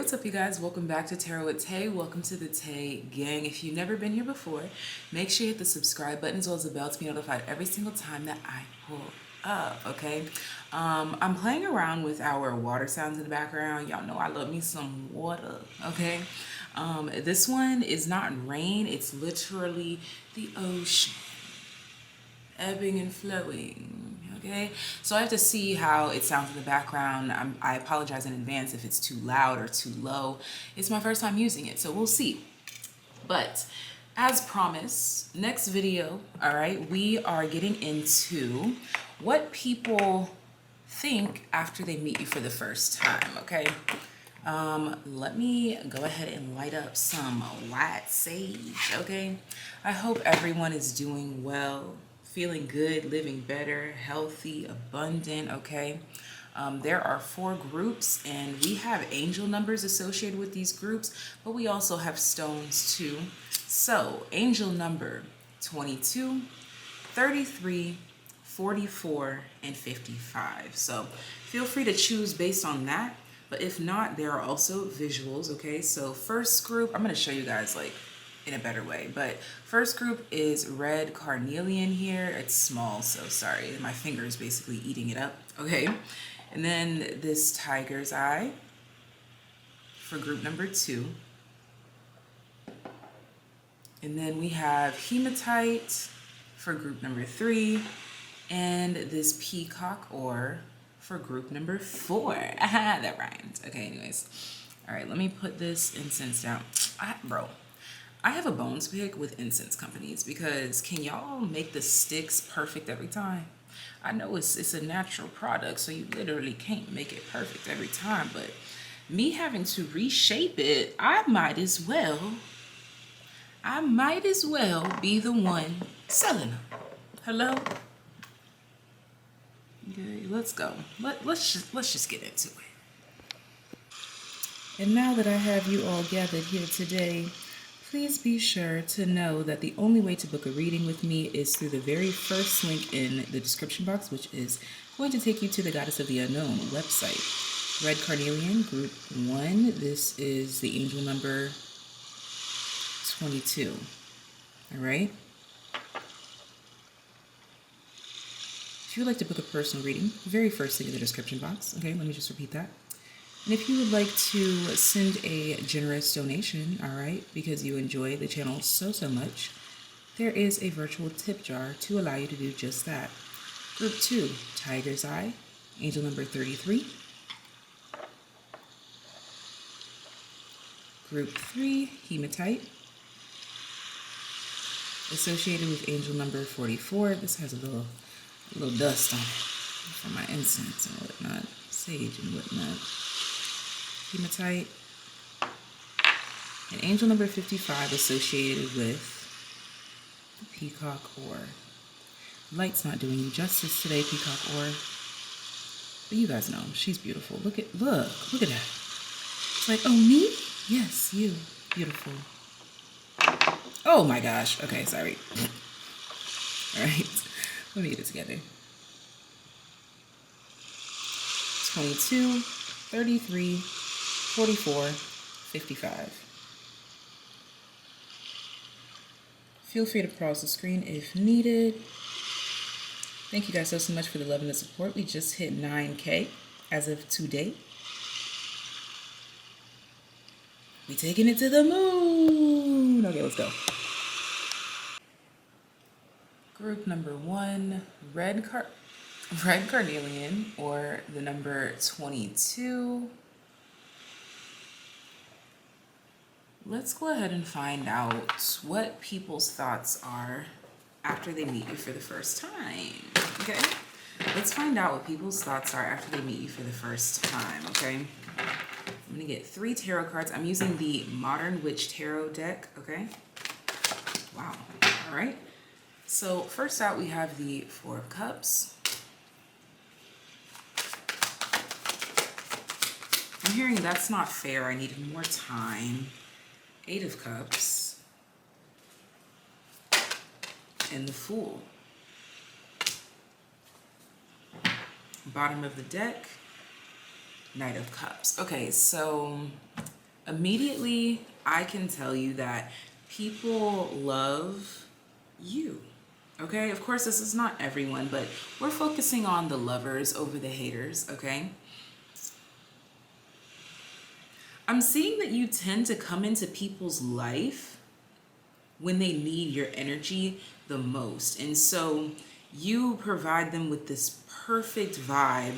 what's up you guys? Welcome back to Tarot with Tay. Welcome to the Tay gang. If you've never been here before, make sure you hit the subscribe button as well as the bell to be notified every single time that I pull up, okay? I'm playing around with our water sounds in the background. Y'all know I love me some water, okay? This one is not rain, it's literally the ocean, ebbing and flowing. Okay, so I have to see how it sounds in the background. I apologize in advance if it's too loud or too low. It's my first time using it, so we'll see. But as promised, next video, all right, we are getting into what people think after they meet you for the first time, okay? Let me go ahead and light up some white sage, okay? I hope everyone is doing well, feeling good, living better, healthy, abundant, okay? There are 4 groups, and we have angel numbers associated with these groups, but we also have stones too. So, angel number 22, 33, 44, and 55. So, feel free to choose based on that, but if not, there are also visuals, okay? So, first group, I'm going to show you guys like in a better way, but first group is red carnelian here. It's small, so sorry, my finger is basically eating it up, okay? And then this tiger's eye for group number 2, and then we have hematite for group number 3, and this peacock ore for group number 4. That rhymes. Okay, anyways, all right, let me put this incense down. Bro, I have a bones pick with incense companies because can y'all make the sticks perfect every time? I know it's a natural product, so you literally can't make it perfect every time, but me having to reshape it, I might as well be the one selling them. Hello? Okay, let's go. Let's just get into it. And now that I have you all gathered here today, please be sure to know that the only way to book a reading with me is through the very first link in the description box, which is going to take you to the Goddess of the Unknown website. Red Carnelian, Group 1. This is the angel number 22. All right? If you would like to book a personal reading, very first link in the description box. Okay, let me just repeat that. And if you would like to send a generous donation, all right, because you enjoy the channel so much, there is a virtual tip jar to allow you to do just that. Group 2, Tiger's Eye, angel number 33. Group 3, Hematite, associated with angel number 44. This has a little dust on it from my incense and whatnot, sage and whatnot. Hematite, and angel number 55 associated with the peacock ore. Light's not doing you justice today, peacock ore, but you guys know she's beautiful. Look at that. It's like, oh, me? Yes, you, beautiful. Oh my gosh. Okay, sorry. All right, let me get it together. 22, 33, 44, 55. Feel free to pause the screen if needed. Thank you guys so much for the love and the support. We just hit 9K as of today. We taking it to the moon. Okay, let's go. Group number 1, red carnelian, or the number 22. Let's go ahead and find out what people's thoughts are after they meet you for the first time, okay? Let's find out what people's thoughts are after they meet you for the first time, okay? I'm gonna get 3 tarot cards. I'm using the Modern Witch Tarot deck, okay? Wow, all right. So first out, we have the 4 of Cups. I'm hearing that's not fair. I needed more time. 8 of Cups, and the Fool. Bottom of the deck, Knight of Cups. Okay, so Immediately, I can tell you that people love you. Okay, of course, this is not everyone, but we're focusing on the lovers over the haters. Okay, I'm seeing that you tend to come into people's life when they need your energy the most. And so you provide them with this perfect vibe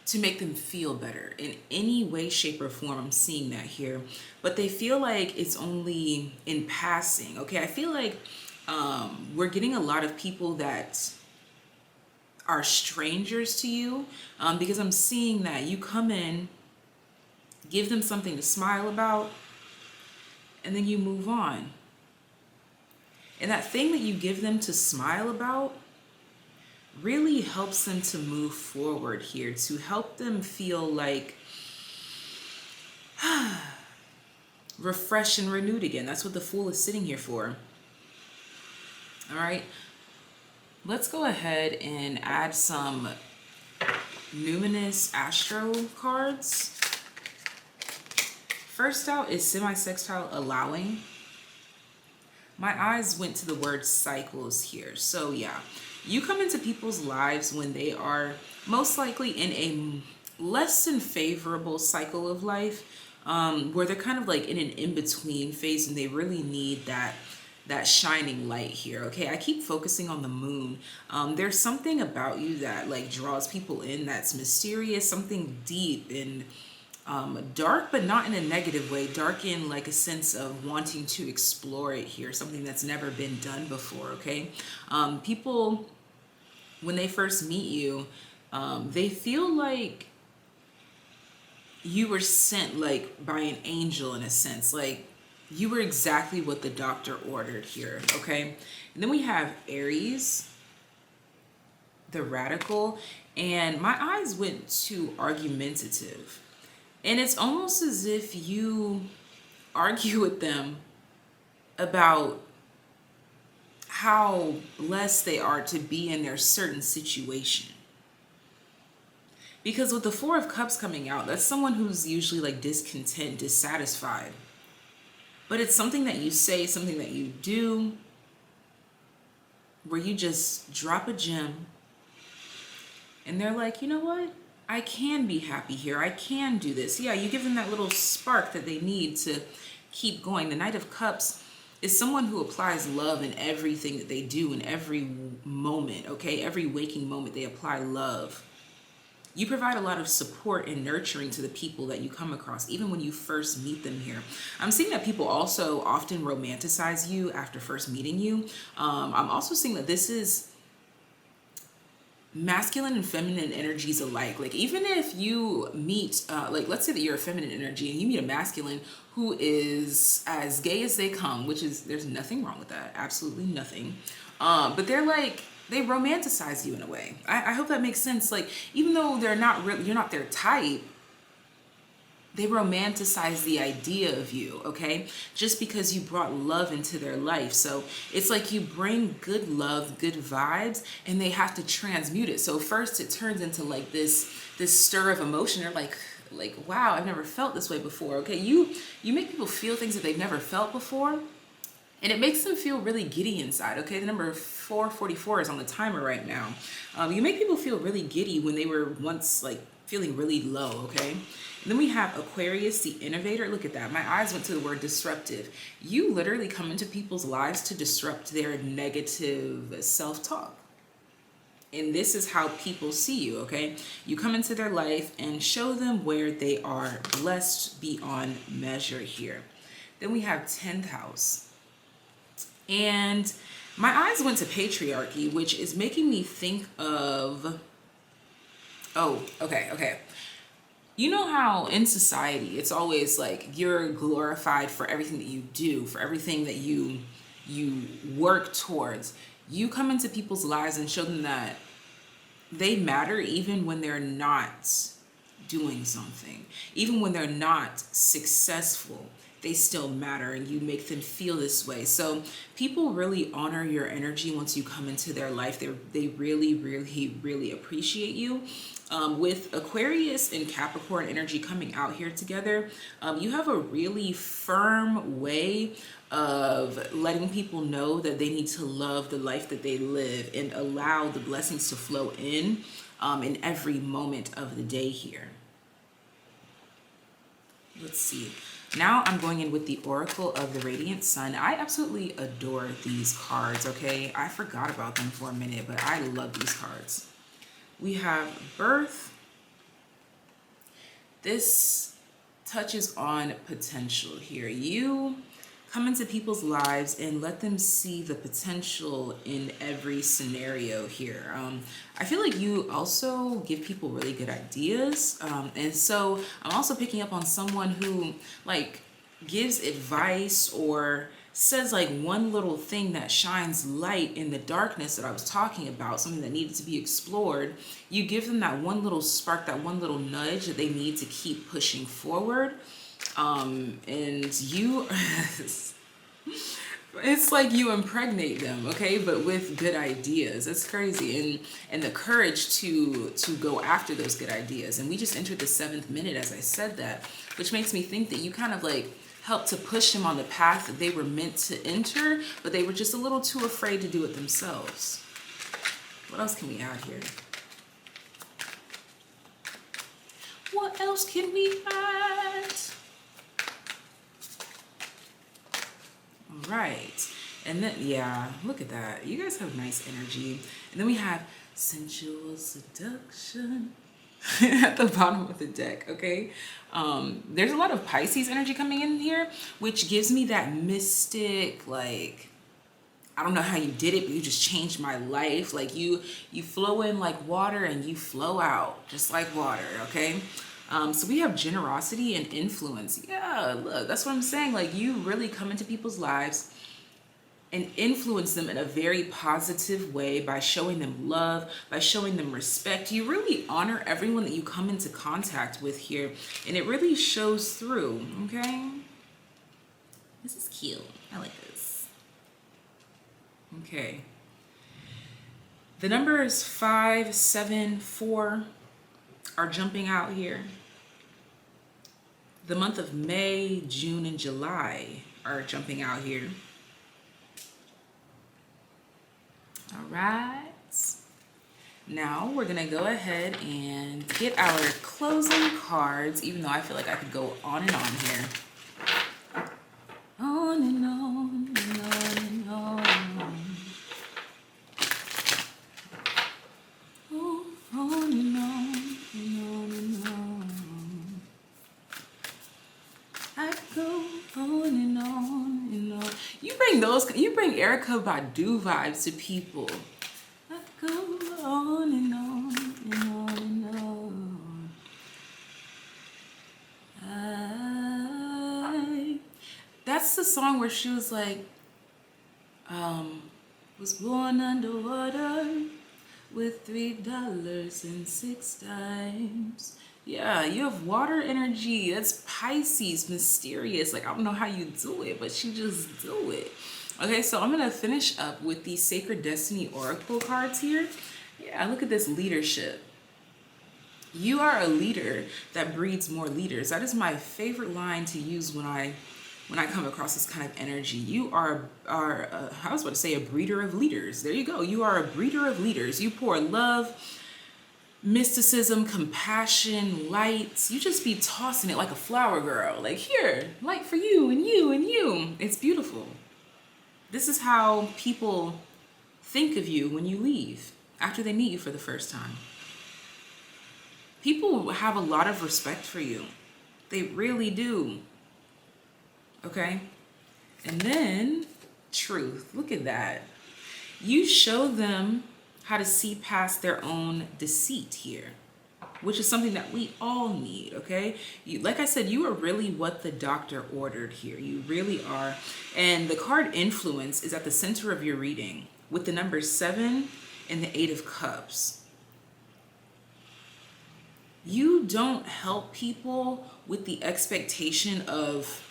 to make them feel better in any way, shape, or form. I'm seeing that here. But they feel like it's only in passing. Okay, I feel like we're getting a lot of people that are strangers to you, because I'm seeing that you come in, give them something to smile about, and then you move on. And that thing that you give them to smile about really helps them to move forward here, to help them feel like refreshed and renewed again. That's what the Fool is sitting here for. All right. Let's go ahead and add some numinous astro cards. First out is semi-sextile allowing. My eyes went to the word cycles here. So yeah, you come into people's lives when they are most likely in a less than favorable cycle of life, where they're kind of like in an in-between phase and they really need that shining light here. Okay, I keep focusing on the moon. There's something about you that like draws people in, that's mysterious, something deep and dark, but not in a negative way. Dark in like a sense of wanting to explore it here, something that's never been done before. Okay, people, when they first meet you, they feel like you were sent like by an angel in a sense, like you were exactly what the doctor ordered here. Okay, and then we have Aries, the radical, and my eyes went to argumentative. And it's almost as if you argue with them about how blessed they are to be in their certain situation. Because with the Four of Cups coming out, that's someone who's usually like discontent, dissatisfied. But it's something that you say, something that you do, where you just drop a gem and they're like, you know what? I can be happy here. I can do this. Yeah, you give them that little spark that they need to keep going. The Knight of Cups is someone who applies love in everything that they do, in every moment, okay? Every waking moment, they apply love. You provide a lot of support and nurturing to the people that you come across, even when you first meet them here. I'm seeing that people also often romanticize you after first meeting you. I'm also seeing that this is masculine and feminine energies alike. Like even if you meet like let's say that you're a feminine energy and you meet a masculine who is as gay as they come, which is, there's nothing wrong with that, absolutely nothing, but they're like, they romanticize you in a way. I hope that makes sense. Like even though they're not really, you're not their type, they romanticize the idea of you, okay? Just because you brought love into their life. So it's like you bring good love, good vibes, and they have to transmute it. So first it turns into like this stir of emotion. They're like, wow, I've never felt this way before, okay? You make people feel things that they've never felt before, and it makes them feel really giddy inside, okay? The number 444 is on the timer right now. You make people feel really giddy when they were once like feeling really low, okay? And then we have Aquarius, the innovator. Look at that. My eyes went to the word disruptive. You literally come into people's lives to disrupt their negative self-talk. And this is how people see you, okay? You come into their life and show them where they are blessed beyond measure here. Then we have 10th house. And my eyes went to patriarchy, which is making me think of, oh, okay. You know how in society, it's always like you're glorified for everything that you do, for everything that you work towards. You come into people's lives and show them that they matter even when they're not doing something, even when they're not successful. they still matter and you make them feel this way. So people really honor your energy once you come into their life. They really, really, really appreciate you. With Aquarius and Capricorn energy coming out here together, you have a really firm way of letting people know that they need to love the life that they live and allow the blessings to flow in every moment of the day here. Let's see. Now I'm going in with the Oracle of the Radiant Sun. I absolutely adore these cards, okay? I forgot about them for a minute, but I love these cards. We have Birth. This touches on potential here. You come into people's lives and let them see the potential in every scenario here. I feel like you also give people really good ideas. And so I'm also picking up on someone who like gives advice or says like one little thing that shines light in the darkness that I was talking about, something that needed to be explored. You give them that one little spark, that one little nudge that they need to keep pushing forward. And you, it's like you impregnate them, okay, but with good ideas. It's crazy. And the courage to go after those good ideas. And we just entered the 7th minute as I said that, which makes me think that you kind of like helped to push them on the path that they were meant to enter, but they were just a little too afraid to do it themselves. What else can we add here? What else can we add? All right. And then, yeah, look at that. You guys have nice energy. And then we have sensual seduction at the bottom of the deck, okay? There's a lot of Pisces energy coming in here, which gives me that mystic, like, I don't know how you did it, but you just changed my life. Like you flow in like water and you flow out just like water, okay? So we have generosity and influence. Yeah, look, that's what I'm saying. Like you really come into people's lives and influence them in a very positive way by showing them love, by showing them respect. You really honor everyone that you come into contact with here, and it really shows through, okay? This is cute. I like this. Okay. The numbers 5, 7, 4 are jumping out here. The month of May, June, and July are jumping out here. All right. Now we're gonna go ahead and get our closing cards, even though I feel like I could go on and on here. On and on and on and on. Oh, on and on and on and on. I go on and on and on. You bring Erykah Badu vibes to people. I go on and on and on and on. That's the song where she was like, was born underwater with $3 and 6 times. Yeah, you have water energy. That's Pisces, mysterious. Like, I don't know how you do it, but you just do it. Okay, so I'm going to finish up with the Sacred Destiny Oracle cards here. Yeah, look at this leadership. You are a leader that breeds more leaders. That is my favorite line to use when I come across this kind of energy. You are I was about to say a breeder of leaders. There you go. You are a breeder of leaders. You pour love, mysticism, compassion, light. You just be tossing it like a flower girl. Like, here, light for you and you and you. It's beautiful. This is how people think of you when you leave, after they meet you for the first time. People have a lot of respect for you. They really do. Okay? And then, truth. Look at that. You show them how to see past their own deceit here, which is something that we all need, okay? Like I said, you are really what the doctor ordered here. You really are. And the card Influence is at the center of your reading with the number 7 and the 8 of Cups. You don't help people with the expectation of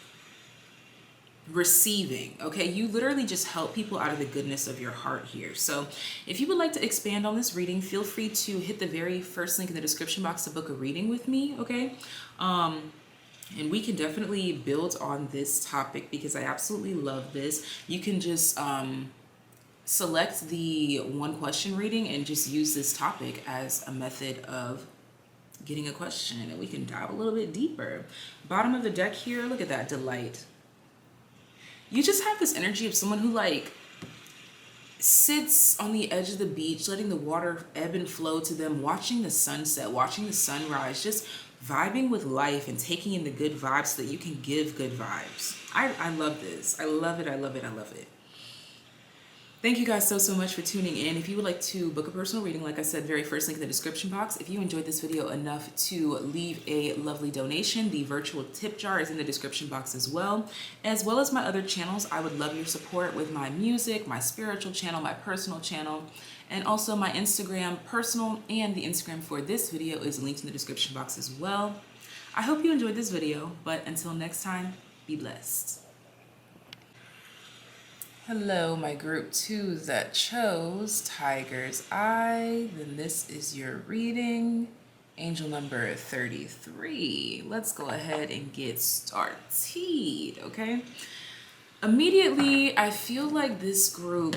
receiving. Okay, you literally just help people out of the goodness of your heart here. So if you would like to expand on this reading, feel free to hit the very first link in the description box to book a reading with me. Okay, and we can definitely build on this topic because I absolutely love this. You can just select the one question reading and just use this topic as a method of getting a question, and we can dive a little bit deeper. Bottom of the deck here, look at that, delight. You just have this energy of someone who like sits on the edge of the beach, letting the water ebb and flow to them, watching the sunset, watching the sunrise, just vibing with life and taking in the good vibes so that you can give good vibes. I love this. I love it. I love it. I love it. Thank you guys so much for tuning in. If you would like to book a personal reading, like I said, very first link in the description box. If you enjoyed this video enough to leave a lovely donation, the virtual tip jar is in the description box as well as my other channels. I would love your support with my music, my spiritual channel, my personal channel, and also my Instagram personal, and the Instagram for this video is linked in the description box as well. I hope you enjoyed this video, but until next time, be blessed. Hello, my group 2s that chose Tiger's Eye. Then this is your reading, angel number 33. Let's go ahead and get started, okay? Immediately, I feel like this group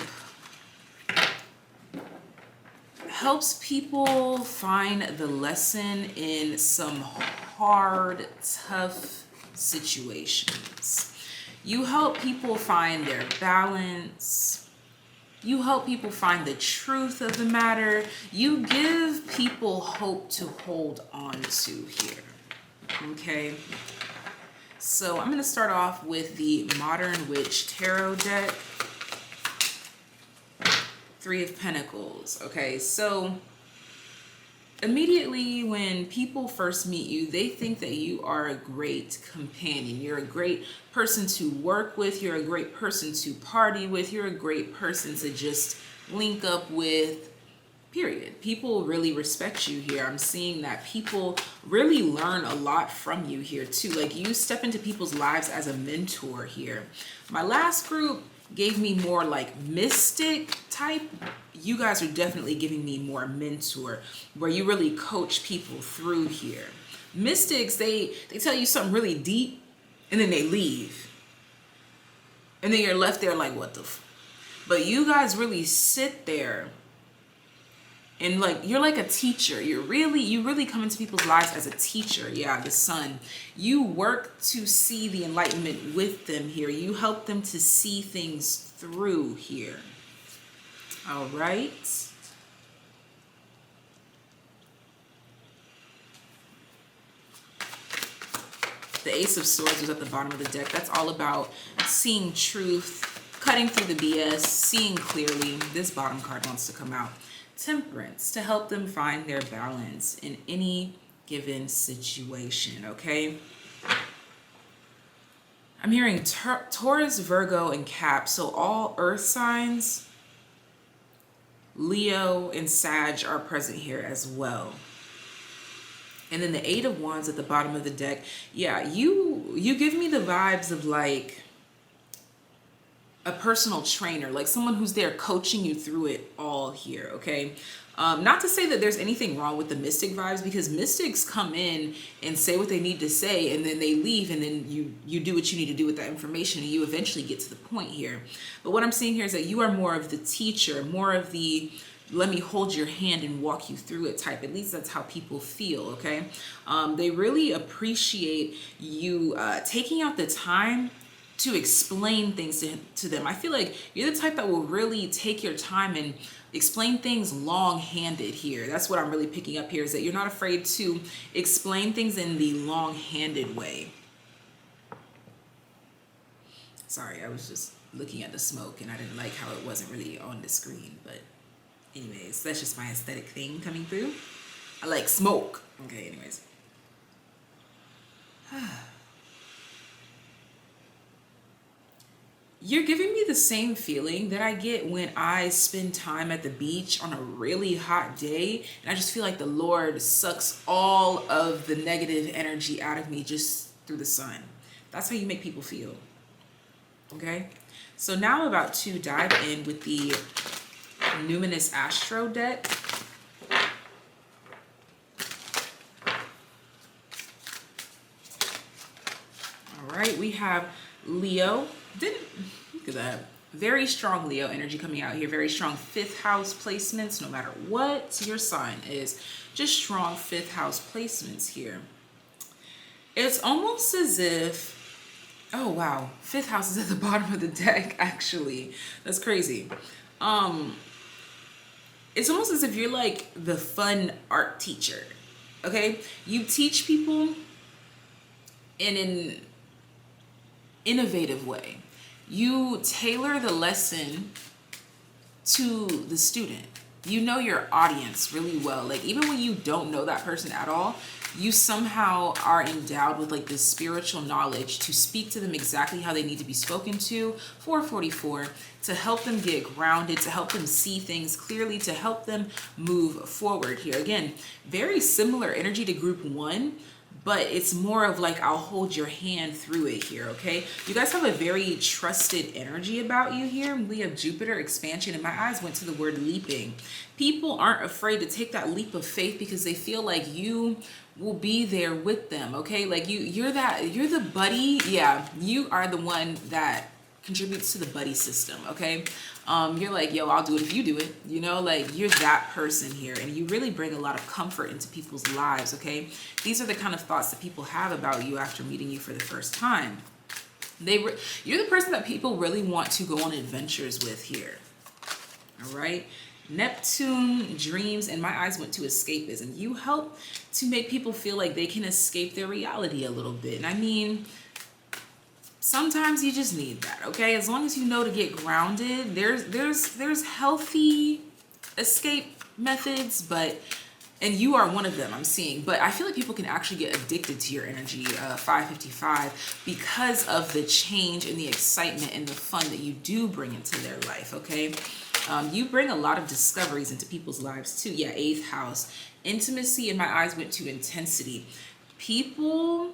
helps people find the lesson in some hard, tough situations. You help people find their balance. You help people find the truth of the matter. You give people hope to hold on to here. Okay? So I'm going to start off with the Modern Witch Tarot deck. 3 of Pentacles. Okay, so immediately when people first meet you, they think that you are a great companion. You're a great person to work with. You're a great person to party with. You're a great person to just link up with, period. People really respect you here. I'm seeing that people really learn a lot from you here too. Like, you step into people's lives as a mentor here. My last group gave me more like mystic type. You guys are definitely giving me more mentor, where you really coach people through here. Mystics, they tell you something really deep and then they leave. And then you're left there like, what the f? But you guys really sit there and like, you're like a teacher. You really come into people's lives as a teacher. Yeah, the sun. You work to see the enlightenment with them here. You help them to see things through here. All right. The Ace of Swords was at the bottom of the deck. That's all about seeing truth, cutting through the BS, seeing clearly. This bottom card wants to come out. Temperance, to help them find their balance in any given situation, okay? I'm hearing Taurus, Virgo, and Cap, so all earth signs. Leo and Sag are present here as well. And then the 8 of Wands at the bottom of the deck. Yeah, you give me the vibes of like a personal trainer, like someone who's there coaching you through it all here, okay? Not to say that there's anything wrong with the mystic vibes, because mystics come in and say what they need to say and then they leave, and then you do what you need to do with that information and you eventually get to the point here. But what I'm seeing here is that you are more of the teacher, more of the let me hold your hand and walk you through it type. At least that's how people feel, okay? They really appreciate you taking out the time to explain things to them. I feel like you're the type that will really take your time and explain things long-handed here. That's what I'm really picking up here, is that you're not afraid to explain things in the long-handed way. Sorry, I was just looking at the smoke and I didn't like how it wasn't really on the screen, but anyways, that's just my aesthetic thing coming through. I like smoke. Okay, anyways. You're giving me the same feeling that I get when I spend time at the beach on a really hot day, and I just feel like the Lord sucks all of the negative energy out of me just through the sun. That's how you make people feel. Okay, so now I'm about to dive in with the Numinous Astro deck. All right, we have Leo. Look at that. Very strong Leo energy coming out here. Very strong fifth house placements, no matter what your sign is. Just strong fifth house placements here. It's almost as if, oh wow, fifth house is at the bottom of the deck, actually. That's crazy. It's almost as if you're like the fun art teacher, okay? You teach people in an innovative way. You tailor the lesson to the student. You know your audience really well. Like even when you don't know that person at all, you somehow are endowed with like this spiritual knowledge to speak to them exactly how they need to be spoken to. 444, to help them get grounded, to help them see things clearly, to help them move forward here. Again, very similar energy to group 1, but it's more of like, I'll hold your hand through it here, okay? You guys have a very trusted energy about you here. We have Jupiter expansion, and my eyes went to the word leaping. People aren't afraid to take that leap of faith because they feel like you will be there with them, okay? Like you're the buddy. Yeah, you are the one that contributes to the buddy system, okay? You're like, yo, I'll do it if you do it, you know, like you're that person here, and you really bring a lot of comfort into people's lives, okay? These are the kind of thoughts that people have about you after meeting you for the first time. You're the person that people really want to go on adventures with here, all right? Neptune, dreams, and my eyes went to escapism. You help to make people feel like they can escape their reality a little bit. And I mean, sometimes you just need that, okay? As long as you know to get grounded, there's healthy escape methods, and you are one of them, I'm seeing. But I feel like people can actually get addicted to your energy, 555, because of the change and the excitement and the fun that you do bring into their life, okay? You bring a lot of discoveries into people's lives too. Yeah, 8th house. Intimacy, and my eyes went to intensity. People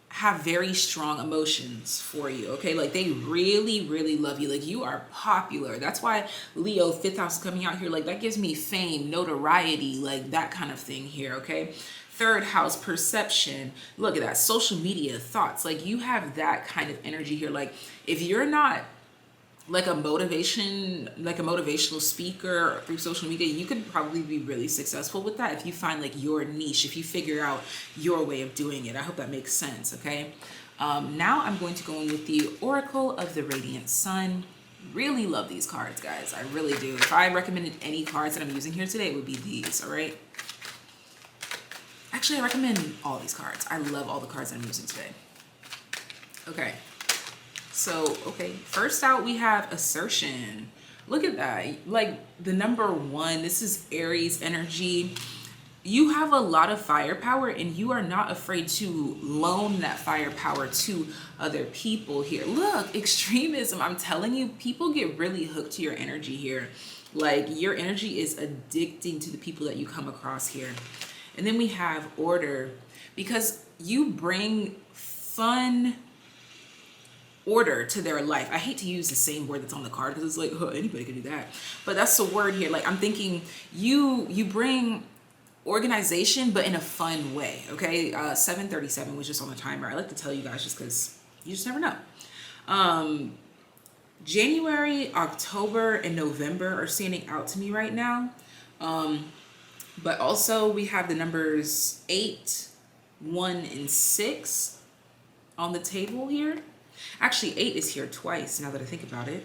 have very strong emotions for you, okay? Like they really, really love you. Like you are popular. That's why Leo, 5th house is coming out here. Like that gives me fame, notoriety, like that kind of thing here, okay? 3rd house, perception. Look at that. Social media, thoughts. Like you have that kind of energy here. Like if you're not like a motivational speaker through social media, you could probably be really successful with that if you find like your niche, if you figure out your way of doing it. I hope that makes sense, okay? Now I'm going to go in with the Oracle of the Radiant Sun. Really love these cards, guys. I really do. If I recommended any cards that I'm using here today, it would be these, all right? Actually, I recommend all these cards. I love all the cards I'm using today. Okay. So, okay, first out we have assertion. Look at that. Like the number 1, this is Aries energy. You have a lot of firepower, and you are not afraid to loan that firepower to other people here. Look, extremism. I'm telling you, people get really hooked to your energy here. Like your energy is addicting to the people that you come across here. And then we have order, because you bring fun order to their life. I hate to use the same word that's on the card because it's like, oh, anybody can do that. But that's the word here. Like I'm thinking you bring organization, but in a fun way, okay? 737 was just on the timer. I like to tell you guys just because you just never know. January, October, and November are standing out to me right now. But also we have the numbers 8, 1, and 6 on the table here. Actually, 8 is here twice, now that I think about it.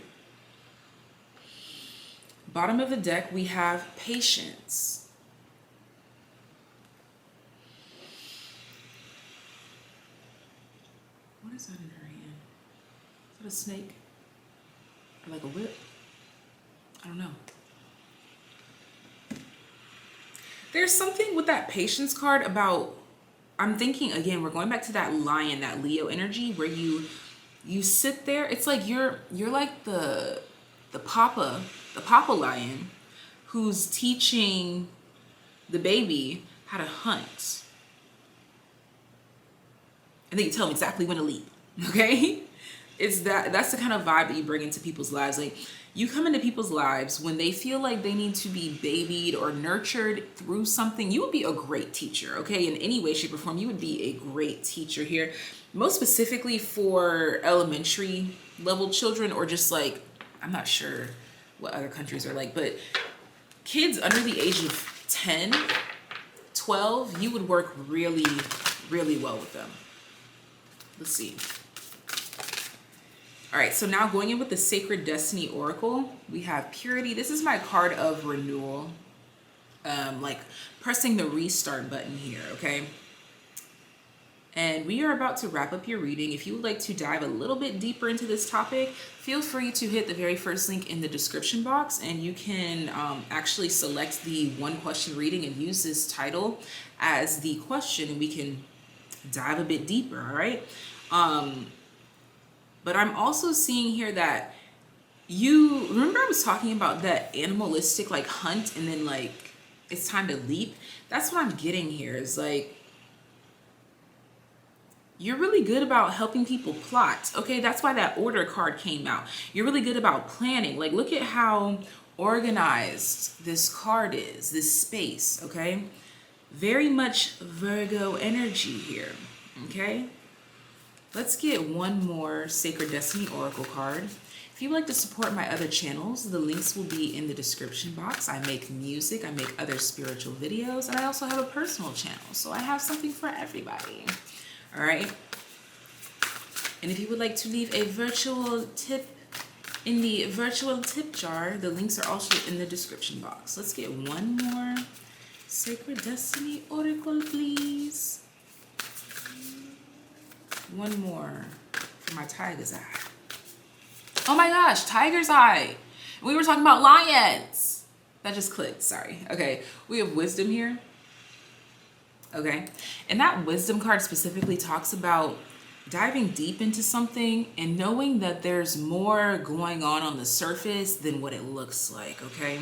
Bottom of the deck, we have patience. What is that in her hand? Is that a snake? Or like a whip? I don't know. There's something with that patience card about, I'm thinking, again, we're going back to that lion, that Leo energy, where you sit there. It's like you're like the papa lion who's teaching the baby how to hunt, and then you tell him exactly when to leap, okay? that's the kind of vibe that you bring into people's lives. Like, you come into people's lives when they feel like they need to be babied or nurtured through something. You would be a great teacher, okay? In any way, shape, or form, you would be a great teacher here. Most specifically for elementary level children, or just like, I'm not sure what other countries are like, but kids under the age of 10, 12, you would work really, really well with them. Let's see. All right, so now going in with the Sacred Destiny Oracle, we have Purity. This is my card of renewal, like pressing the restart button here, okay? And we are about to wrap up your reading. If you would like to dive a little bit deeper into this topic, feel free to hit the very first link in the description box, and you can actually select the one question reading and use this title as the question, and we can dive a bit deeper, all right? But I'm also seeing here that you remember I was talking about that animalistic like hunt, and then like it's time to leap. That's what I'm getting here, is like you're really good about helping people plot. Okay, that's why that order card came out. You're really good about planning. Like, look at how organized this card is, this space, okay? Very much Virgo energy here, okay? Let's get one more Sacred Destiny Oracle card. If you would like to support my other channels, the links will be in the description box. I make music, I make other spiritual videos, and I also have a personal channel. So I have something for everybody. All right. And if you would like to leave a virtual tip in the virtual tip jar, the links are also in the description box. Let's get one more Sacred Destiny Oracle, please. One more for my tiger's eye. Oh my gosh, tiger's eye. We were talking about lions. That just clicked, sorry. Okay, we have wisdom here. Okay, and that wisdom card specifically talks about diving deep into something and knowing that there's more going on the surface than what it looks like, okay?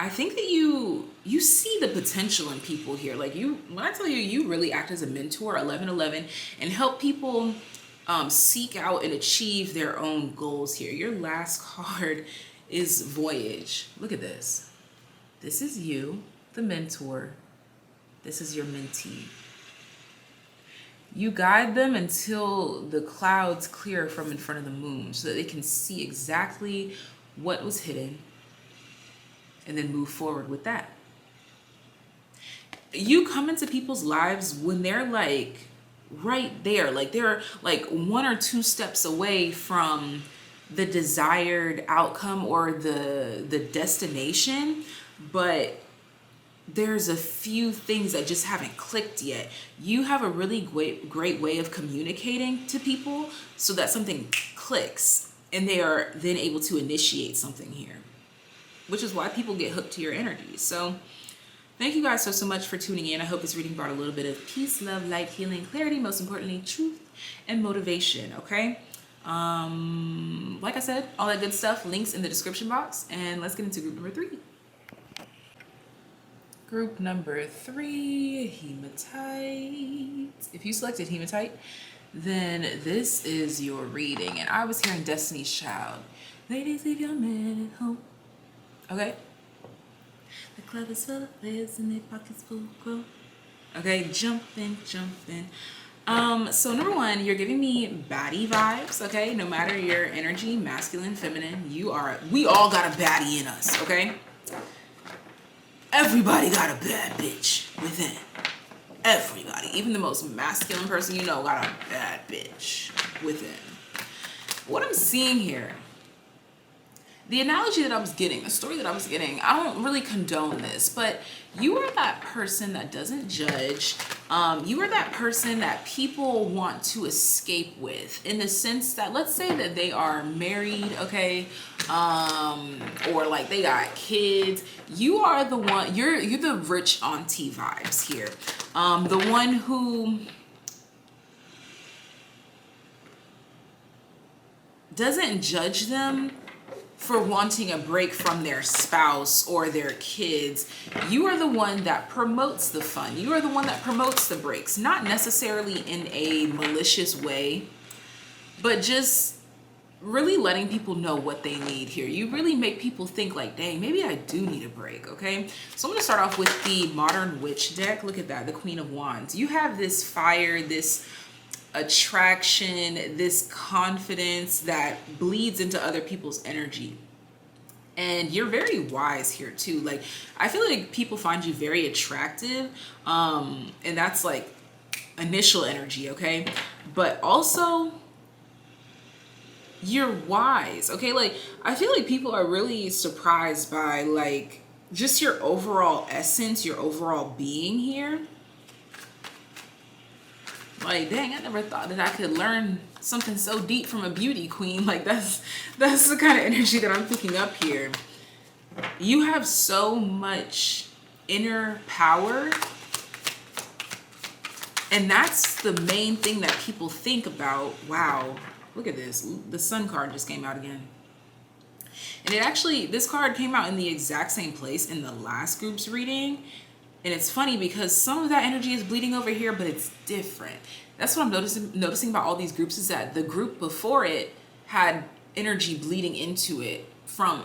I think that you see the potential in people here. Like, when I tell you, you really act as a mentor, 1111, and help people seek out and achieve their own goals here. Your last card is Voyage. Look at this. This is you, the mentor. This is your mentee. You guide them until the clouds clear from in front of the moon so that they can see exactly what was hidden and then move forward with that. You come into people's lives when they're like right there, like they're like one or two steps away from the desired outcome or the destination, but there's a few things that just haven't clicked yet. You have a really great way of communicating to people so that something clicks and they are then able to initiate something here, which is why people get hooked to your energy. So thank you guys so much for tuning in. I hope this reading brought a little bit of peace, love, light, healing, clarity, most importantly, truth and motivation, okay? Like I said, all that good stuff, links in the description box, and let's get into group number 3. Group number 3, Hematite. If you selected Hematite, then this is your reading. And I was hearing Destiny's Child. Ladies, leave your men at home. Okay? The club is full of players and their pockets full of gold. Okay, jumping. So number 1, you're giving me baddie vibes, okay? No matter your energy, masculine, feminine, we all got a baddie in us, okay? Everybody got a bad bitch within. Everybody, even the most masculine person you know got a bad bitch within. What I'm seeing here, the analogy that I was getting, the story that I was getting, I don't really condone this, but you are that person that doesn't judge. You are that person that people want to escape with, in the sense that, let's say that they are married, okay, or like they got kids. You are the one, you're the rich auntie vibes here. The one who doesn't judge them for wanting a break from their spouse or their kids. You are the one that promotes the fun. You are the one that promotes the breaks, not necessarily in a malicious way, but just really letting people know what they need here. You really make people think like, dang, maybe I do need a break, okay? So I'm gonna start off with the Modern Witch deck. Look at that, the Queen of Wands. You have this fire, this attraction, this confidence that bleeds into other people's energy. And you're very wise here too. Like, I feel like people find you very attractive, and that's like initial energy, okay? But also, you're wise, okay? Like, I feel like people are really surprised by like just your overall essence, your overall being here. Like, dang, I never thought that I could learn something so deep from a beauty queen. Like, that's the kind of energy that I'm picking up here. You have so much inner power, and that's the main thing that people think about. Wow, look at this. The Sun card just came out again. And it actually, this card came out in the exact same place in the last group's reading. And it's funny because some of that energy is bleeding over here, but it's different. That's what I'm noticing about all these groups, is that the group before it had energy bleeding into it from,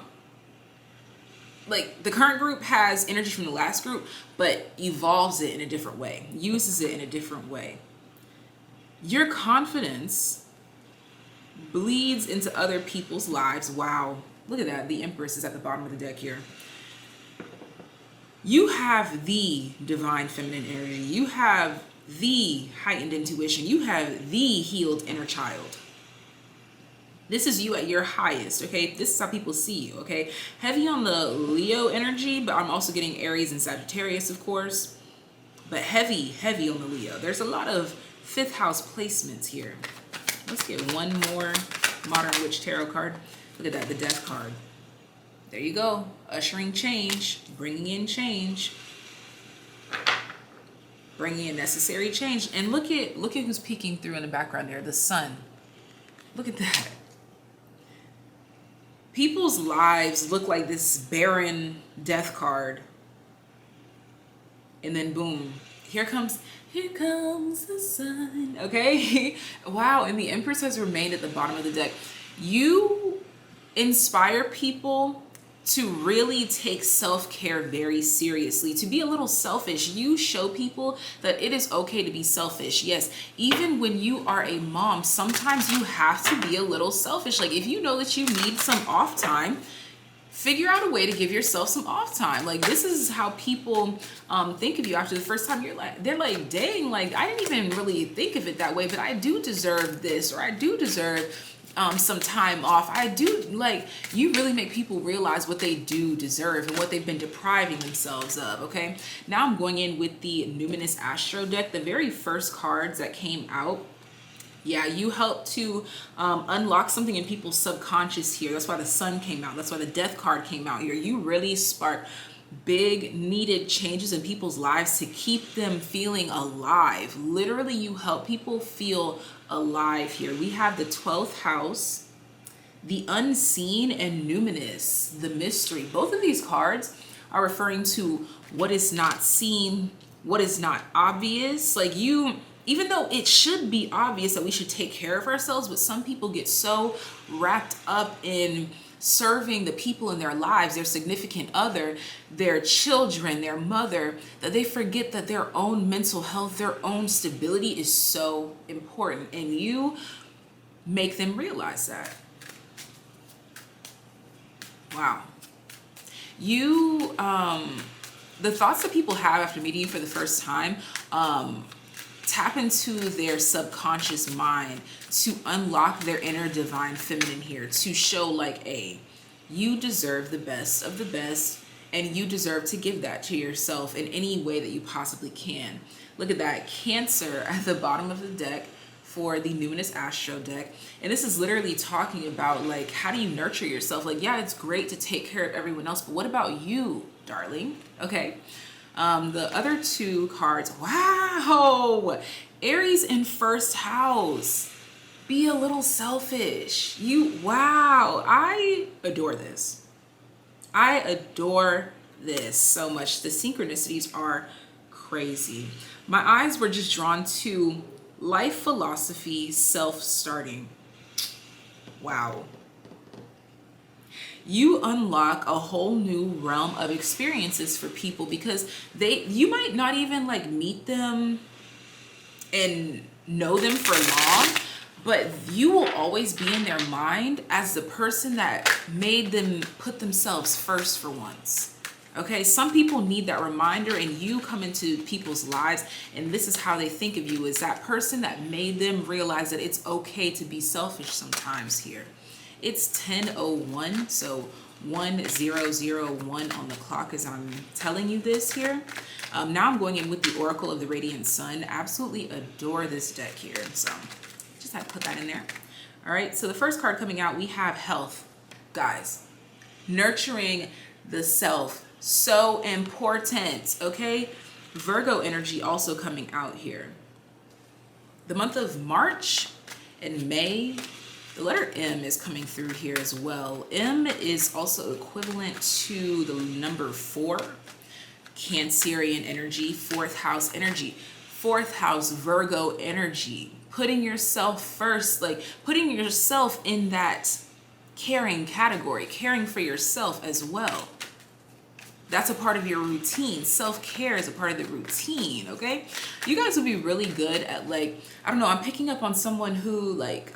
like, the current group has energy from the last group, but evolves it in a different way, uses it in a different way. Your confidence bleeds into other people's lives. Wow, look at that. The Empress is at the bottom of the deck here. You have the divine feminine area. You have the heightened intuition. You have the healed inner child. This is you at your highest, okay? This is how people see you, okay? Heavy on the Leo energy, but I'm also getting Aries and Sagittarius, of course. But heavy on the Leo. There's a lot of fifth house placements here. Let's get one more Modern Witch Tarot card. Look at that, the Death card. There you go, ushering change, bringing in change, bringing in necessary change. And look at who's peeking through in the background there, the Sun. Look at that. People's lives look like this barren death card, and then boom, here comes the sun. Okay. Wow. And the Empress has remained at the bottom of the deck. You inspire people to really take self-care very seriously, to be a little selfish. You show people that it is okay to be selfish. Yes, even when you are a mom, sometimes you have to be a little selfish. Like, if you know that you need some off time, figure out a way to give yourself some off time. Like, this is how people think of you after the first time. They're like, dang, like, I didn't even really think of it that way, but I do deserve this, or I do deserve some time off. I do, like, you really make people realize what they do deserve and what they've been depriving themselves of, okay? Now I'm going in with the Numinous Astro deck, the very first cards that came out. Yeah, you help to unlock something in people's subconscious here. That's why the Sun came out. That's why the Death card came out here. You really spark big needed changes in people's lives to keep them feeling alive. Literally, you help people feel alive here. We have the 12th house, the unseen, and numinous, the mystery. Both of these cards are referring to what is not seen, what is not obvious. Like, you, even though it should be obvious that we should take care of ourselves, but some people get so wrapped up in serving the people in their lives, their significant other, their children, their mother, that they forget that their own mental health, their own stability is so important. And you make them realize that. Wow. You, the thoughts that people have after meeting you for the first time, tap into their subconscious mind to unlock their inner divine feminine here, to show like, hey, you deserve the best of the best, and you deserve to give that to yourself in any way that you possibly can. Look at that, Cancer at the bottom of the deck for the Numinous Astro deck. And this is literally talking about, like, how do you nurture yourself? Like, yeah, it's great to take care of everyone else, but what about you, darling? Okay. The other two cards, wow, Aries in first house. Be a little selfish. Wow, I adore this. I adore this so much. The synchronicities are crazy. My eyes were just drawn to life philosophy, self-starting. Wow. You unlock a whole new realm of experiences for people because you might not even like meet them and know them for long, but you will always be in their mind as the person that made them put themselves first for once. Okay, some people need that reminder, and you come into people's lives and this is how they think of you, as that person that made them realize that it's okay to be selfish sometimes here. It's 10:01, so 1001 on the clock as I'm telling you this here. Now I'm going in with the Oracle of the Radiant Sun. Absolutely adore this deck here, so just had to put that in there. All right, so the first card coming out, we have health. Guys, nurturing the self, so important, okay? Virgo energy also coming out here. The month of March and May, the letter M is coming through here as well. M is also equivalent to the number 4, Cancerian energy, 4th house energy, 4th house Virgo energy, putting yourself first, like putting yourself in that caring category, caring for yourself as well. That's a part of your routine. Self-care is a part of the routine, okay? You guys would be really good at, like, I don't know, I'm picking up on someone who like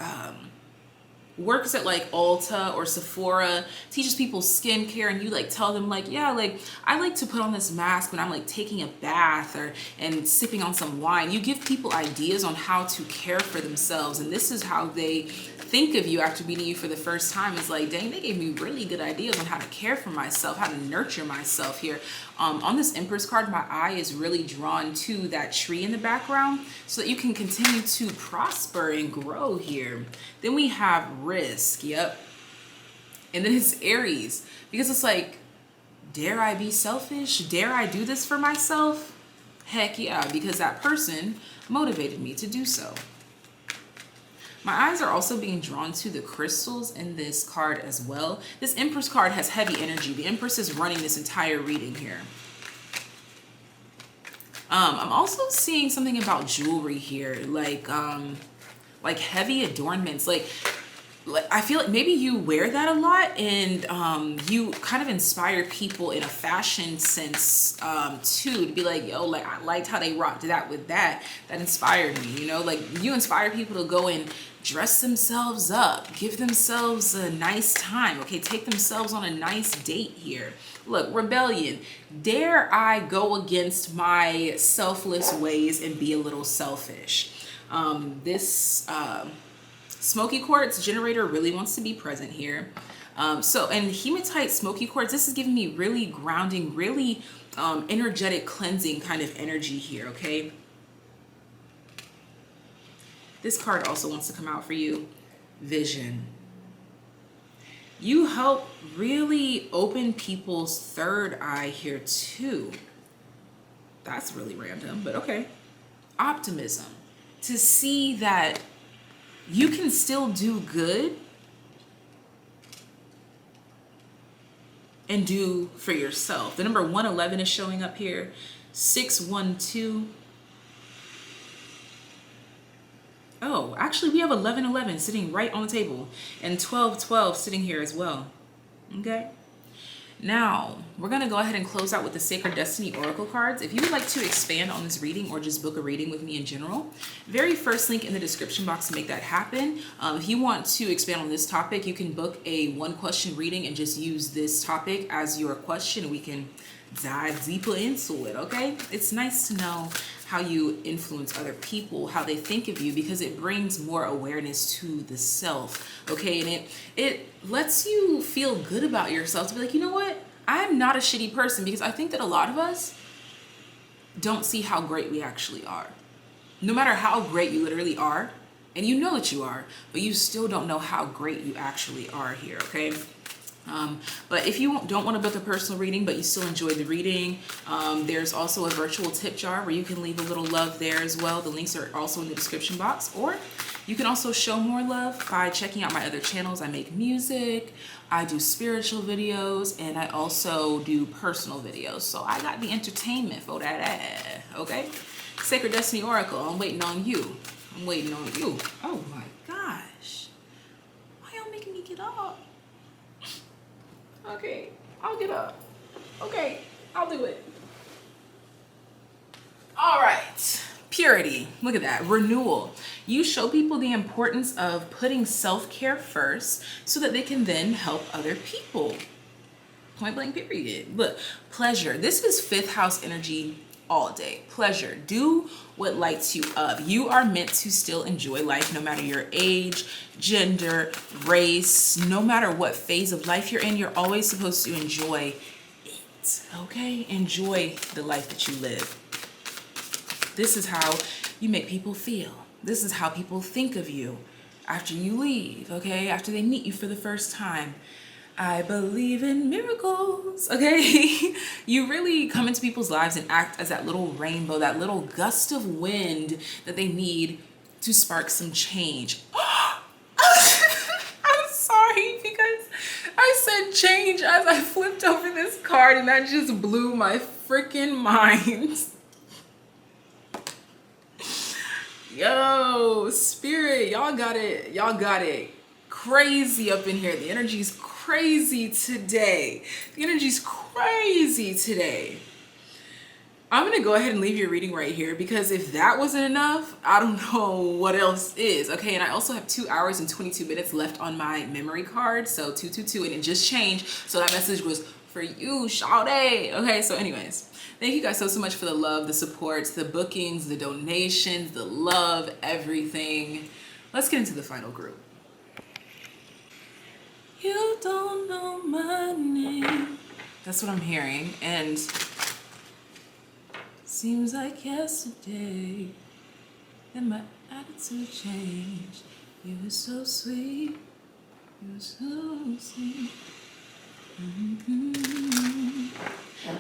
works at like Ulta or Sephora, teaches people skincare, and you like tell them like, yeah, like I like to put on this mask when I'm like taking a bath and sipping on some wine. You give people ideas on how to care for themselves, and this is how they think of you after meeting you for the first time. It's like, dang, they gave me really good ideas on how to care for myself, how to nurture myself here. On this Empress card, my eye is really drawn to that tree in the background so that you can continue to prosper and grow here. Then we have risk, yep. And then it's Aries, because it's like, dare I be selfish? Dare I do this for myself? Heck yeah, because that person motivated me to do so. My eyes are also being drawn to the crystals in this card as well. This Empress card has heavy energy. The Empress is running this entire reading here. I'm also seeing something about jewelry here, like heavy adornments. Like I feel like maybe you wear that a lot, and you kind of inspire people in a fashion sense too, to be like, yo, like I liked how they rocked that with that. That inspired me, you know, like you inspire people to go and dress themselves up, give themselves a nice time, okay, take themselves on a nice date here. Look, rebellion. Dare I go against my selfless ways and be a little selfish? This smoky quartz generator really wants to be present here. And hematite smoky quartz, this is giving me really grounding, really energetic cleansing kind of energy here, okay? This card also wants to come out for you. Vision. You help really open people's third eye here too. That's really random, but okay. Optimism. To see that you can still do good and do for yourself. The number 111 is showing up here. 612. Oh, actually we have 1111 sitting right on the table, and 1212 sitting here as well. Okay. Now, we're going to go ahead and close out with the Sacred Destiny Oracle cards. If you would like to expand on this reading or just book a reading with me in general, very first link in the description box to make that happen. If you want to expand on this topic, you can book a 1-question reading and just use this topic as your question. We can dive deeper into it, okay? It's nice to know how you influence other people, how they think of you, because it brings more awareness to the self, okay? And it lets you feel good about yourself, to be like, you know what? I'm not a shitty person, because I think that a lot of us don't see how great we actually are. No matter how great you literally are, and you know that you are, but you still don't know how great you actually are here, okay? But if you don't want to book a personal reading, but you still enjoy the reading, there's also a virtual tip jar where you can leave a little love there as well. The links are also in the description box. Or you can also show more love by checking out my other channels. I make music, I do spiritual videos, and I also do personal videos. So I got the entertainment for that, okay? Sacred Destiny Oracle, I'm waiting on you. I'm waiting on you. Oh my gosh. Why y'all making get up. Okay, I'll get up. Okay, I'll do it. All right. Purity. Look at that. Renewal. You show people the importance of putting self-care first so that they can then help other people. Point blank period. Look, pleasure. This is fifth house energy all day. Pleasure. Do what lights you up. You are meant to still enjoy life no matter your age, gender, race, no matter what phase of life you're in. You're always supposed to enjoy it. Okay? Enjoy the life that you live. This is how you make people feel. This is how people think of you after you leave, okay? After they meet you for the first time. I believe in miracles, okay? You really come into people's lives and act as that little rainbow, that little gust of wind that they need to spark some change. I'm sorry because I said change as I flipped over this card and that just blew my freaking mind. Yo, spirit, y'all got it crazy up in here. The energy's crazy today. I'm gonna go ahead and leave your reading right here because if that wasn't enough, I don't know what else is. Okay, and I also have 2 hours and 22 minutes left on my memory card, so 222, and it just changed, so that message was for you, Shawty. Okay, so anyways, thank you guys so much for the love, the supports, the bookings, the donations, the love, everything. Let's get into the final group. You don't know my name. That's what I'm hearing, and seems like yesterday and my attitude changed. You were so sweet, you were so sweet.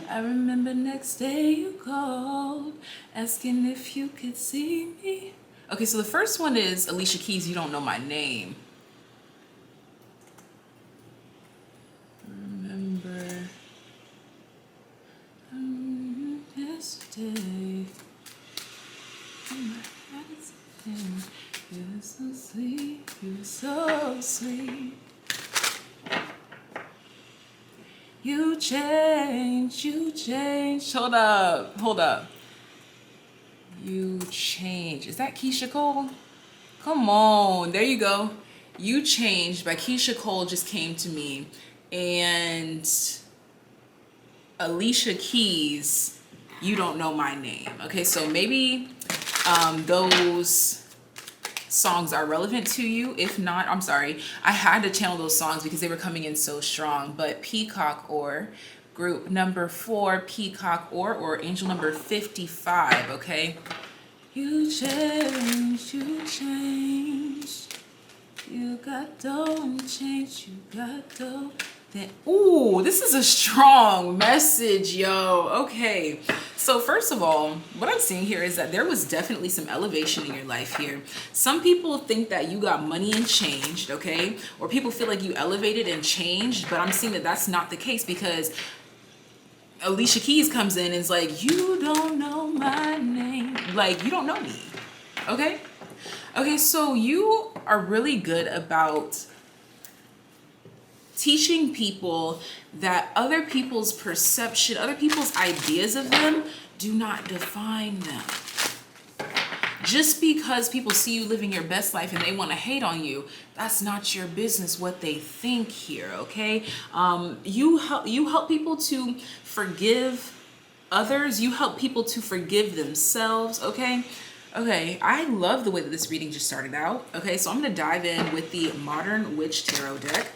I remember next day you called, asking if you could see me. Okay, so the first one is Alicia Keys, You Don't Know My Name. Remember yesterday, and my attitude, you were so sweet, you were so sweet. You changed, you changed. Hold up. You changed. Is that Keisha Cole? Come on, there you go. You Changed by Keisha Cole just came to me. And Alicia Keys, You Don't Know My Name. Okay, so maybe those songs are relevant to you. If not, I'm sorry. I had to channel those songs because they were coming in so strong. But Peacock Or, group number 4, Peacock or angel number 55, okay? You changed, you changed. You got dough, change, you got dough. Then, ooh, this is a strong message, yo. Okay, so first of all, what I'm seeing here is that there was definitely some elevation in your life here. Some people think that you got money and changed, okay? Or people feel like you elevated and changed, but I'm seeing that that's not the case because Alicia Keys comes in and is like, you don't know my name. Like, you don't know me, okay? Okay, so you are really good about teaching people that other people's perception, other people's ideas of them do not define them. Just because people see you living your best life and they want to hate on you, that's not your business what they think here, okay? You help people to forgive others. You help people to forgive themselves, okay? Okay, I love the way that this reading just started out. Okay, so I'm going to dive in with the Modern Witch Tarot deck.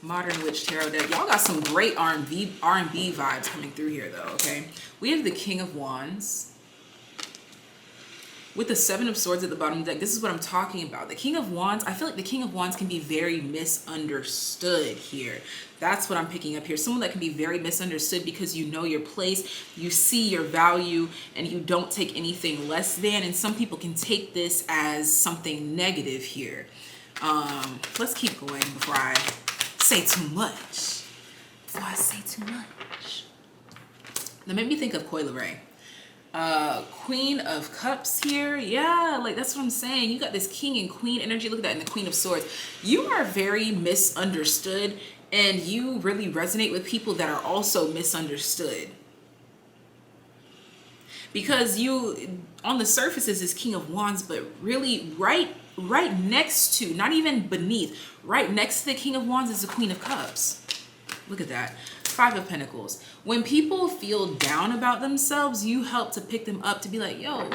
Modern Witch Tarot deck. Y'all got some great R&B vibes coming through here, though, okay? We have the King of Wands with the 7 of Swords at the bottom of the deck. This is what I'm talking about. The King of Wands, I feel like the King of Wands can be very misunderstood here. That's what I'm picking up here. Someone that can be very misunderstood because you know your place, you see your value, and you don't take anything less than. And some people can take this as something negative here. Let's keep going before I say too much. That made me think of Coi Leray. Queen of Cups here. Yeah, like that's what I'm saying. You got this King and Queen energy. Look at that, and the Queen of Swords. You are very misunderstood, and you really resonate with people that are also misunderstood. Because you, on the surface, is this King of Wands, but really right next to, not even beneath, right next to the King of Wands is the Queen of Cups. Look at that. Five of Pentacles. When people feel down about themselves, you help to pick them up, to be like, yo,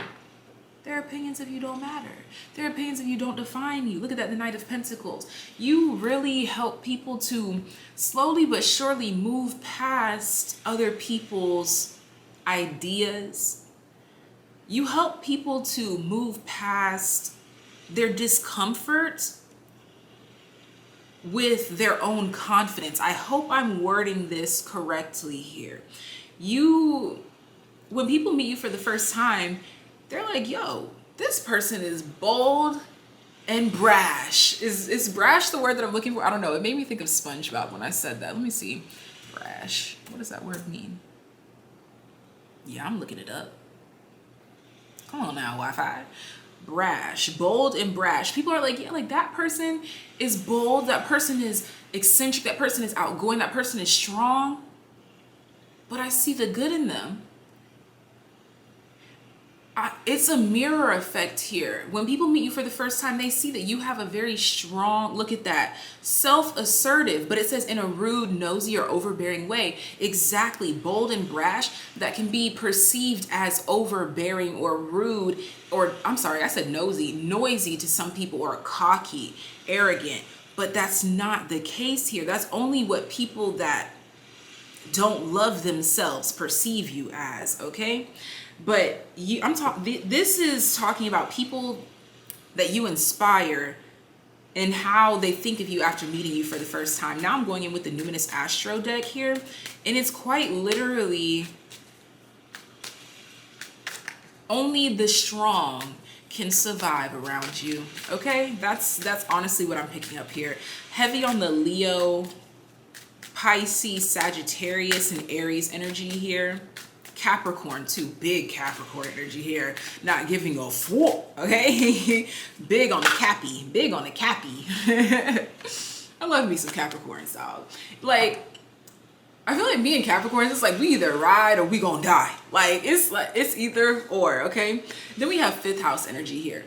their opinions of you don't matter. Their opinions of you don't define you. Look at that, the Knight of Pentacles. You really help people to slowly but surely move past other people's ideas. You help people to move past their discomfort with their own confidence. I hope I'm wording this correctly here. When people meet you for the first time, they're like, yo, this person is bold and brash. Is brash the word that I'm looking for? I don't know. It made me think of SpongeBob when I said that. Let me see. Brash. What does that word mean? Yeah, I'm looking it up. Come on now, Wi-Fi. Brash, bold and brash. People are like, yeah, like that person is bold, that person is eccentric, that person is outgoing, that person is strong, but I see the good in them. It's a mirror effect here. When people meet you for the first time, they see that you have a very strong, look at that, self-assertive, but it says in a rude, nosy, or overbearing way. Exactly, bold and brash, that can be perceived as overbearing or rude, or I'm sorry, I said nosy, noisy to some people, or cocky, arrogant, but that's not the case here. That's only what people that don't love themselves perceive you as, okay? But this is talking about people that you inspire and how they think of you after meeting you for the first time. Now I'm going in with the Numinous Astro deck here, and it's quite literally only the strong can survive around you. Okay, that's honestly what I'm picking up here. Heavy on the Leo, Pisces, Sagittarius, and Aries energy here. Capricorn too, big Capricorn energy here, not giving a fuck, okay? Big on the cappy, big on the cappy. I love me some Capricorns, dog. Like, I feel like me and Capricorns, it's like we either ride or we gonna die. Like it's either or, okay? Then we have fifth house energy here.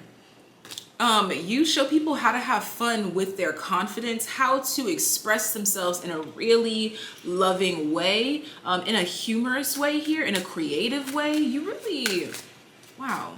You show people how to have fun with their confidence, how to express themselves in a really loving way, in a humorous way here, in a creative way. You really, wow.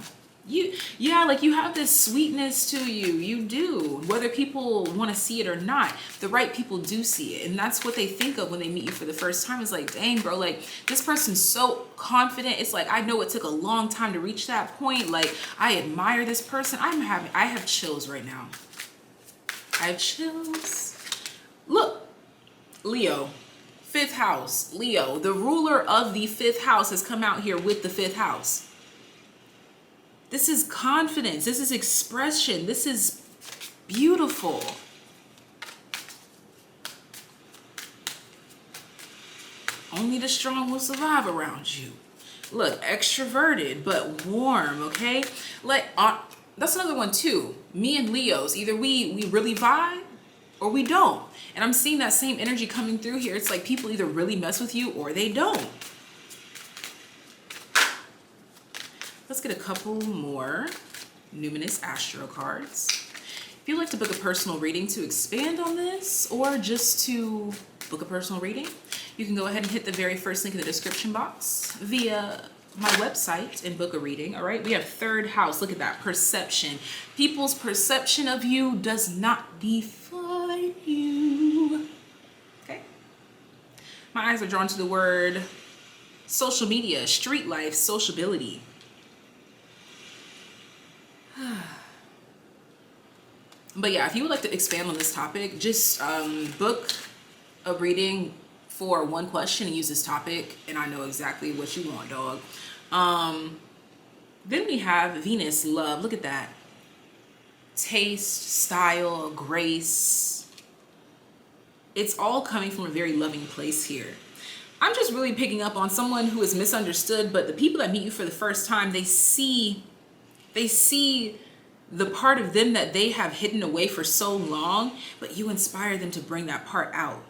Like you have this sweetness to you. You do. Whether people want to see it or not, the right people do see it. And that's what they think of when they meet you for the first time. It's like, dang, bro, like this person's so confident. It's like, I know it took a long time to reach that point. Like, I admire this person. I have chills right now. I have chills. Look, Leo, fifth house, Leo, the ruler of the fifth house has come out here with the fifth house. This is confidence. This is expression. This is beautiful. Only the strong will survive around you. Look, extroverted, but warm, okay? That's another one too. Me and Leos, either we really vibe or we don't. And I'm seeing that same energy coming through here. It's like people either really mess with you or they don't. Let's get a couple more Numinous Astro cards. If you'd like to book a personal reading to expand on this, or just to book a personal reading, you can go ahead and hit the very first link in the description box via my website and book a reading. All right, we have third house. Look at that, perception. People's perception of you does not define you. Okay. My eyes are drawn to the word social media, street life, sociability. But yeah, if you would like to expand on this topic, just book a reading for one question and use this topic, and I know exactly what you want, dog. Then we have Venus, love. Look at that. Taste, style, grace. It's all coming from a very loving place here. I'm just really picking up on someone who is misunderstood, but the people that meet you for the first time, they see the part of them that they have hidden away for so long, but you inspire them to bring that part out.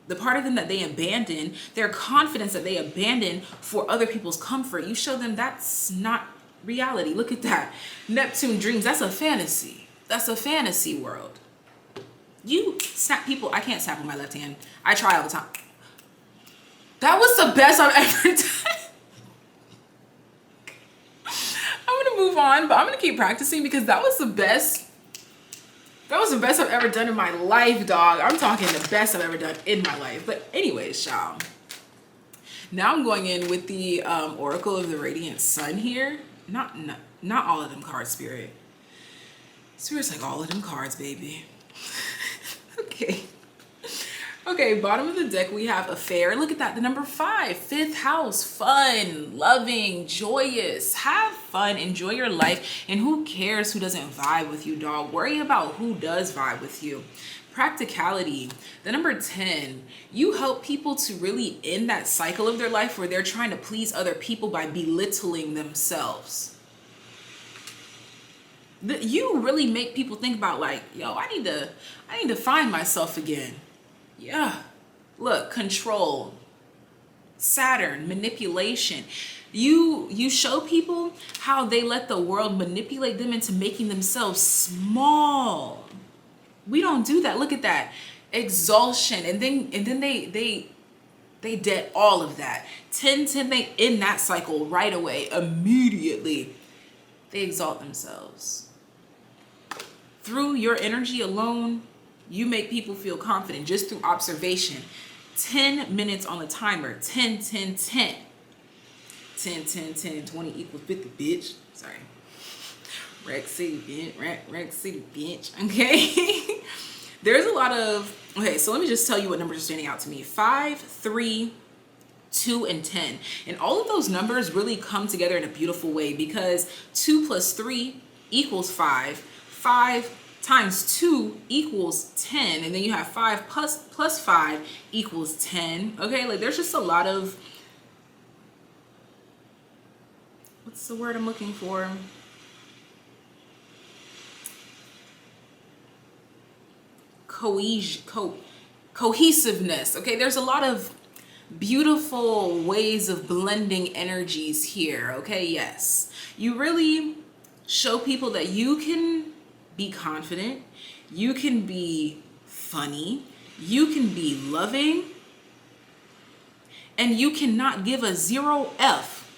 The part of them that they abandon, their confidence that they abandon for other people's comfort, you show them that's not reality. Look at that. Neptune dreams, that's a fantasy. That's a fantasy world. You snap people, I can't snap with my left hand. I try all the time. That was the best I've ever done. I'm gonna move on, but I'm gonna keep practicing because that was the best. That was the best I've ever done in my life, dog. I'm talking the best I've ever done in my life. But anyways, y'all. Now I'm going in with the Oracle of the Radiant Sun here. Not all of them cards, Spirit. Spirit's like all of them cards, baby. Okay. Okay, bottom of the deck, we have Affair. Look at that, the number 5, 5th house, fun, loving, joyous. Have fun, enjoy your life, and who cares who doesn't vibe with you, dog? Worry about who does vibe with you. Practicality, the number 10, you help people to really end that cycle of their life where they're trying to please other people by belittling themselves. You really make people think about like, yo, I need to find myself again. Yeah, look, control, Saturn, manipulation. You show people how they let the world manipulate them into making themselves small. We don't do that. Look at that, exhaustion, and then they dead all of that. 10-10, they end that cycle right away, immediately. They exalt themselves. Through your energy alone, you make people feel confident just through observation. 10 minutes on the timer. 10, 10, 10. 10, 10, 10, 20 equals 50, bitch. Sorry. Rack City, bitch. Rack City, bitch. Okay. There's a lot of... Okay, so let me just tell you what numbers are standing out to me. 5, 3, 2, and 10. And all of those numbers really come together in a beautiful way because 2 plus 3 equals 5. 5 times 2 equals 10, and then you have 5 plus 5 equals 10. Okay, like there's just a lot of, what's the word I'm looking for? Cohesiveness. Okay, there's a lot of beautiful ways of blending energies here. Okay, yes, you really show people that you can be confident, you can be funny, you can be loving, and you cannot give a 0 F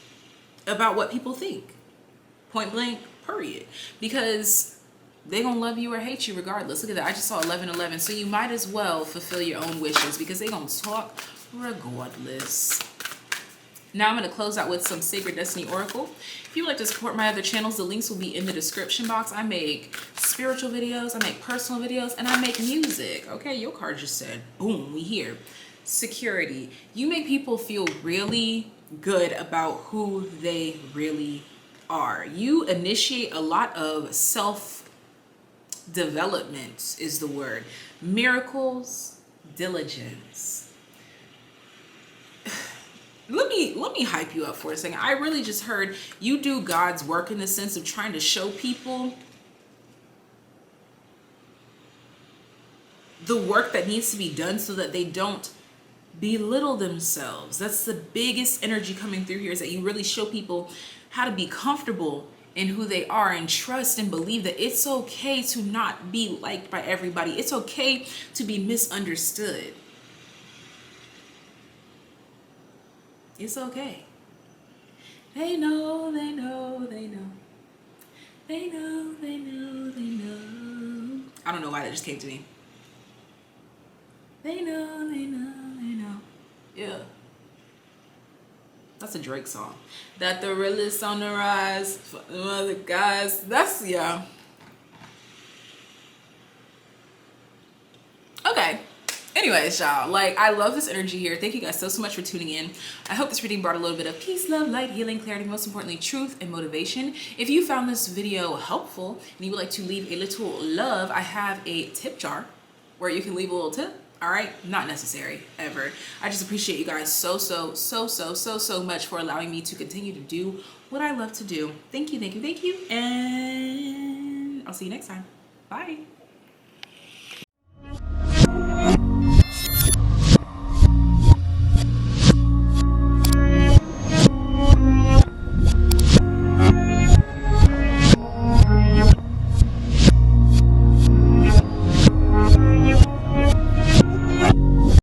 about what people think. Point blank, period. Because they're gonna love you or hate you regardless. Look at that, I just saw 1111, so you might as well fulfill your own wishes because they're gonna talk regardless. Now I'm going to close out with some Sacred Destiny Oracle. If you would like to support my other channels, the links will be in the description box. I make spiritual videos, I make personal videos, and I make music. Okay, your card just said, boom, we here. Security. You make people feel really good about who they really are. You initiate a lot of self-development is the word. Miracles, diligence. Let me hype you up for a second. I really just heard you do God's work in the sense of trying to show people the work that needs to be done so that they don't belittle themselves. That's the biggest energy coming through here, is that you really show people how to be comfortable in who they are and trust and believe that it's okay to not be liked by everybody. It's okay to be misunderstood. It's okay. They know, they know, they know. They know, they know, they know. I don't know why that just came to me. They know, they know, they know. Yeah. That's a Drake song. That the realest on the rise for the other guys. That's, yeah. Okay. Anyways, y'all, like, I love this energy here. Thank you guys so much for tuning in. I hope this reading brought a little bit of peace, love, light, healing, clarity, most importantly, truth and motivation. If you found this video helpful and you would like to leave a little love, I have a tip jar where you can leave a little tip. All right, not necessary ever. I just appreciate you guys so much for allowing me to continue to do what I love to do. Thank you, and I'll see you next time. Bye.